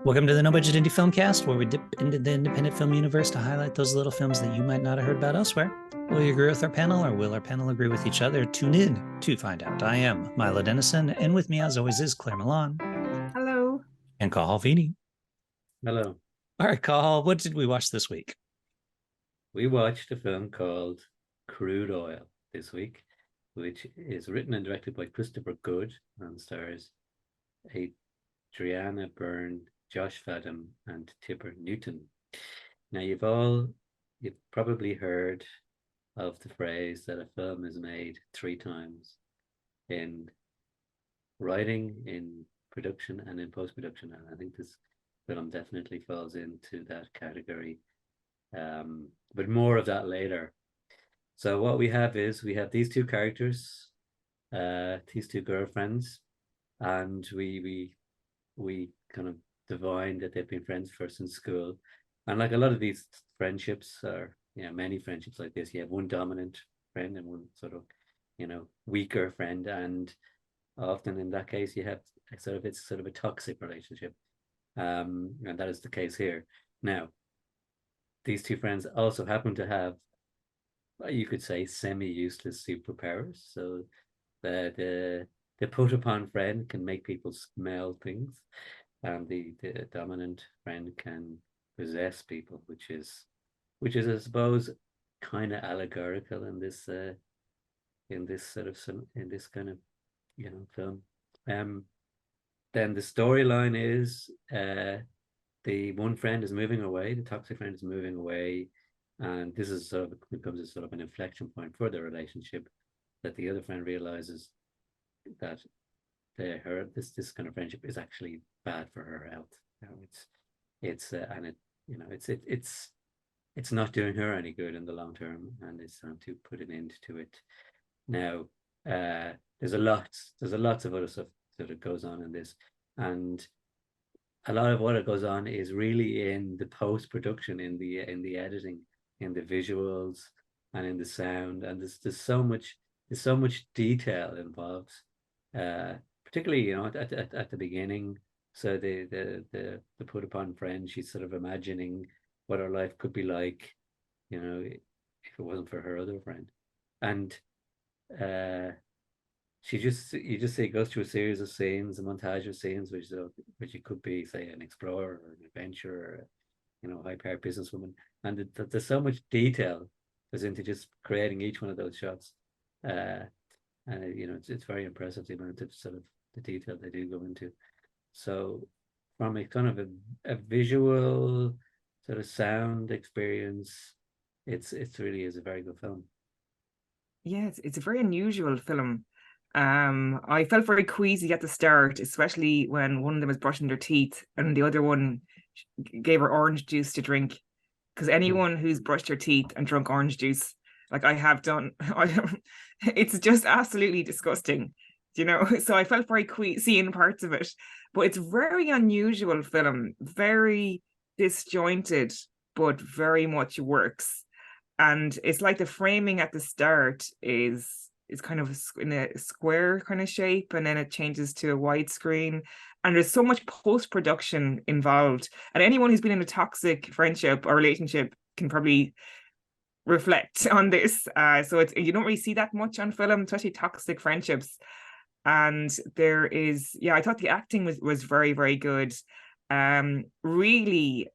Welcome to the No Budget Indie Filmcast, where we dip into the independent film universe to highlight those little films that you might not have heard about elsewhere. Will you agree with our panel, or will our panel agree with each other? Tune in to find out. I am Milo Dennison, and with me, as always, is Claire Milan. Hello. And Cahal Feeney. Hello. All right, Cahal, what did we watch this week? We watched a film called Crude Oil this week, which is written and directed by Christopher Good and stars Adriana Byrne, Josh Fadham, and Tipper Newton. Now, you've probably heard of the phrase that a film is made 3 times: in writing, in production, and in post-production. And I think this film definitely falls into that category. But more of that later. So what we have these 2 characters, these 2 girlfriends, and we kind of divine that they've been friends first in school. And like a lot of these friendships, or many friendships like this, you have one dominant friend and one sort of weaker friend, and often in that case you have it's sort of a toxic relationship, and that is the case here. Now, these 2 friends also happen to have, you could say, semi-useless superpowers. So the put upon friend can make people smell things, and the dominant friend can possess people, which is I suppose kind of allegorical in this kind of film. Then the storyline is the one friend is moving away, the toxic friend is moving away, and this is becomes a sort of an inflection point for the relationship, that the other friend realizes that this kind of friendship is actually bad for her health. It's not doing her any good in the long term, and it's time to put an end to it. Now, there's a lot of other stuff that goes on in this, and a lot of what goes on is really in the post-production, in the editing, in the visuals, and in the sound. And there's so much detail involved, particularly at the beginning. So the put upon friend, she's sort of imagining what her life could be like, if it wasn't for her other friend. And you just see it goes through a series of scenes, a montage of scenes, which it could be, say, an explorer or an adventurer, or high-powered businesswoman, and there's so much detail goes into just creating each one of those shots, and it's very impressive, the amount of sort of the detail they do go into. So from a kind of a visual sort of sound experience, it's really is a very good film. Yeah, it's a very unusual film. I felt very queasy at the start, especially when one of them was brushing their teeth and the other one gave her orange juice to drink. Because anyone who's brushed their teeth and drunk orange juice, like I have done, it's just absolutely disgusting, So I felt very queasy in parts of it, but it's a very unusual film, very disjointed, but very much works. And it's like the framing at the start is kind of in a square kind of shape, and then it changes to a widescreen, and there's so much post-production involved, and anyone who's been in a toxic friendship or relationship can probably reflect on this. So you don't really see that much on film, especially toxic friendships. And there is, I thought the acting was very, very good. Really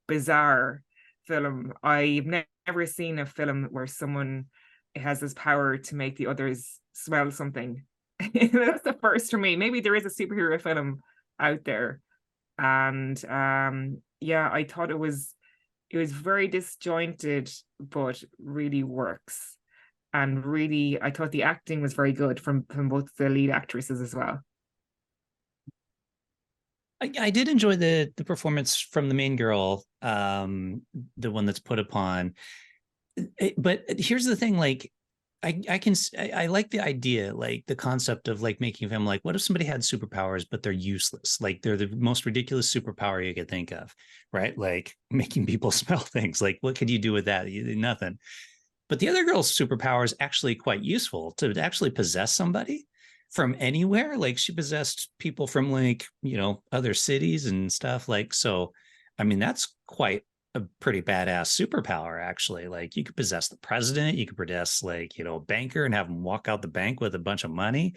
bizarre film. I've never seen a film where someone has this power to make the others smell something. That's the first for me. Maybe there is a superhero film out there, and I thought it was very disjointed, but really works. And really, I thought the acting was very good from both the lead actresses as well. I did enjoy the performance from the main girl, the one that's put upon. But here's the thing, like, I like the idea, like the concept of like making them like, what if somebody had superpowers, but they're useless? Like they're the most ridiculous superpower you could think of, right? Like making people smell things. Like what could you do with that? Nothing. But the other girl's superpower is actually quite useful to actually possess somebody. from anywhere. Like she possessed people from like, other cities and stuff. Like, so, I mean, that's quite a pretty badass superpower, actually. Like you could possess the president, you could possess like, a banker and have him walk out the bank with a bunch of money,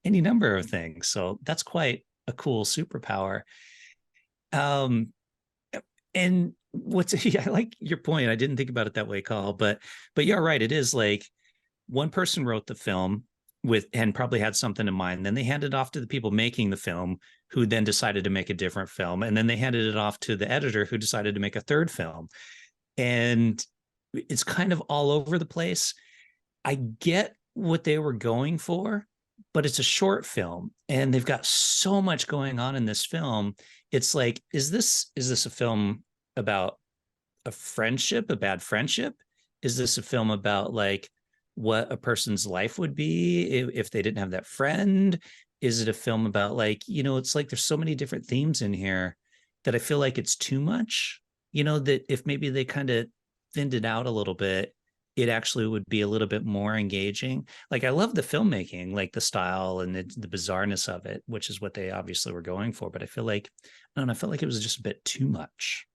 any number of things. So that's quite a cool superpower. Um, and I like your point. I didn't think about it that way, Carl, but you're right. It is like one person wrote the film with and probably had something in mind. Then they handed it off to the people making the film, who then decided to make a different film. And then they handed it off to the editor, who decided to make a third film. And it's kind of all over the place. I get what they were going for, but it's a short film and they've got so much going on in this film. It's like, is this a film about a friendship, a bad friendship? Is this a film about like what a person's life would be if they didn't have that friend? Is it a film about like, it's like there's so many different themes in here that I feel like it's too much, that if maybe they kind of thinned it out a little bit, it actually would be a little bit more engaging. Like I love the filmmaking, like the style and the bizarreness of it, which is what they obviously were going for. But I feel like, I don't know, I felt like it was just a bit too much.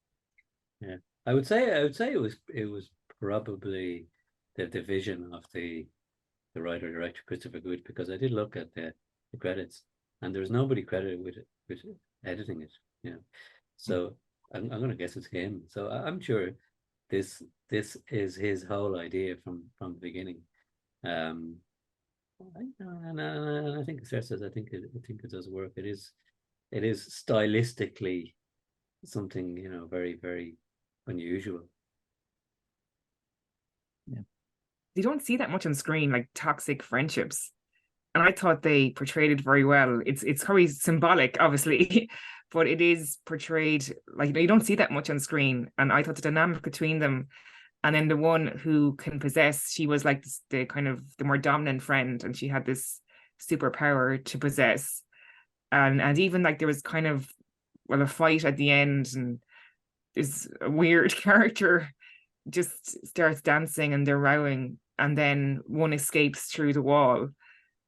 Yeah, I would say it was probably the vision of the writer director Christopher Good, because I did look at the credits and there was nobody credited with editing it. So I'm going to guess it's him. So I'm sure this is his whole idea from the beginning. And I think it does work. It is stylistically something very, very unusual. Yeah. You don't see that much on screen, like toxic friendships. And I thought they portrayed it very well. It's probably symbolic, obviously, but it is portrayed like you don't see that much on screen. And I thought the dynamic between them, and then the one who can possess, she was like the kind of the more dominant friend, and she had this superpower to possess. And even like there was kind of a fight at the end, and this weird character just starts dancing and they're rowing, and then one escapes through the wall.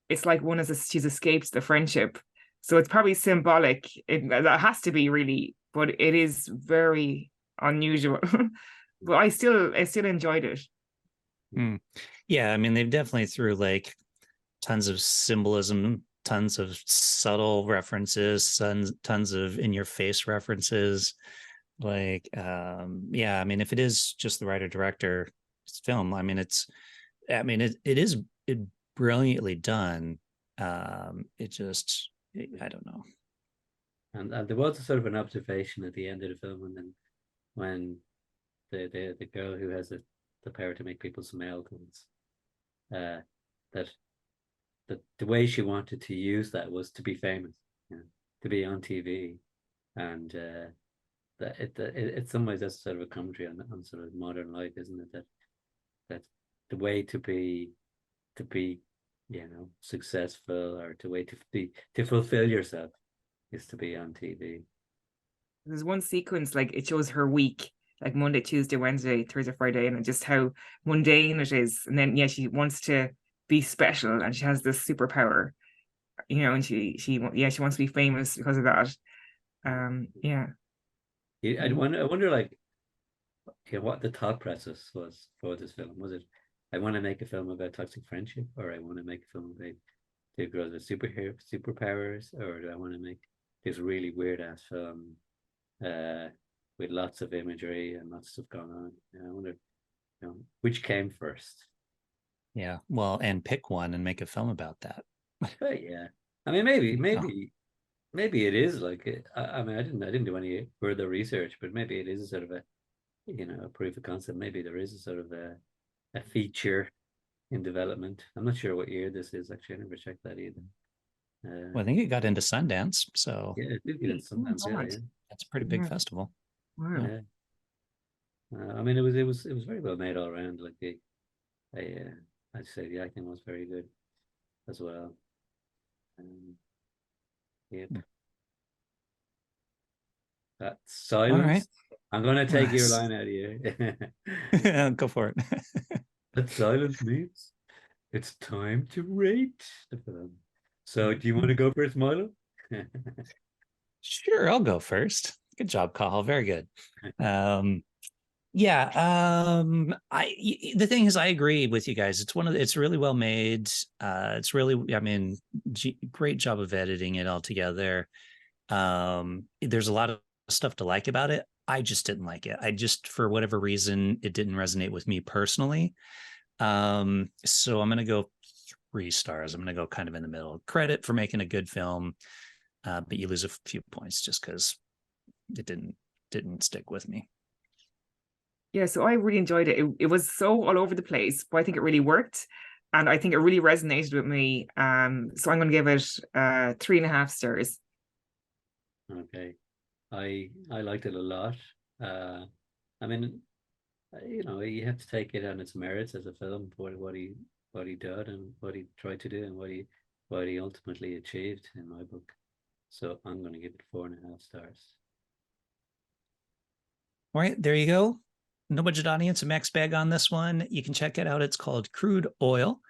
It's like she's escaped the friendship, so it's probably symbolic. That has to be, really, but it is very unusual. But I still enjoyed it. Yeah, I mean, they've definitely threw like tons of symbolism, tons of subtle references, tons of in your face references. Like, yeah, I mean, if it is just the writer director film, I mean, it is brilliantly done. I don't know. And there was a sort of an observation at the end of the film, and then when the girl who has the power to make people smell things, that the way she wanted to use that was to be famous, to be on TV, and that in some ways that's sort of a commentary on sort of modern life, isn't it? That the way to be successful, or the way to fulfill yourself is to be on TV. There's one sequence, like it shows her week, like Monday, Tuesday, Wednesday, Thursday, Friday, and just how mundane it is. And then she wants to be special, and she has this superpower, and she wants to be famous because of that. Yeah. I wonder like what the thought process was for this film. Was it, I want to make a film about toxic friendship, or I want to make a film about two girls with superpowers, or do I want to make this really weird ass film with lots of imagery and lots of stuff going on? I wonder, which came first. Yeah, well, and pick one and make a film about that. But yeah, I mean, maybe it is like, I mean, I didn't do any further research, but maybe it is a sort of a proof of concept. Maybe there is a sort of a feature in development. I'm not sure what year this is, actually. I never checked that either. Well, I think it got into Sundance, so yeah, it did get into Sundance. Yeah. That's a pretty big festival. Wow. Yeah. I mean, it was very well made all around. Like I'd say the acting was very good as well. Yep. That silence. All right. I'm going to take your line out of you. Go for it. That silence means it's time to rate the film. So do you want to go first, Milo? Sure, I'll go first. Good job, Cahill. Very good. Yeah, the thing is, I agree with you guys. It's really well made. It's really, I mean, great job of editing it all together. There's a lot of stuff to like about it. I just didn't like it. I just, for whatever reason, it didn't resonate with me personally. So I'm gonna go 3 stars. I'm gonna go kind of in the middle. Credit for making a good film, but you lose a few points just because it didn't stick with me. Yeah, so I really enjoyed it. It was so all over the place, but I think it really worked. And I think it really resonated with me. So I'm going to give it 3.5 stars. Okay. I liked it a lot. I mean, you know, you have to take it on its merits as a film for what he did and what he tried to do and what he ultimately achieved in my book. So I'm going to give it 4.5 stars. All right, there you go. No budget audience, a mixed bag on this one. You can check it out. It's called Crude Oil.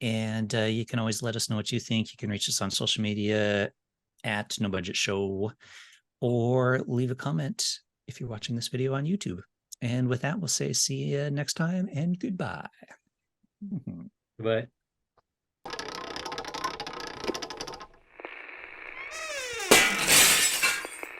And you can always let us know what you think. You can reach us on social media at No Budget Show, or leave a comment if you're watching this video on YouTube. And with that, we'll say see you next time and goodbye. Goodbye.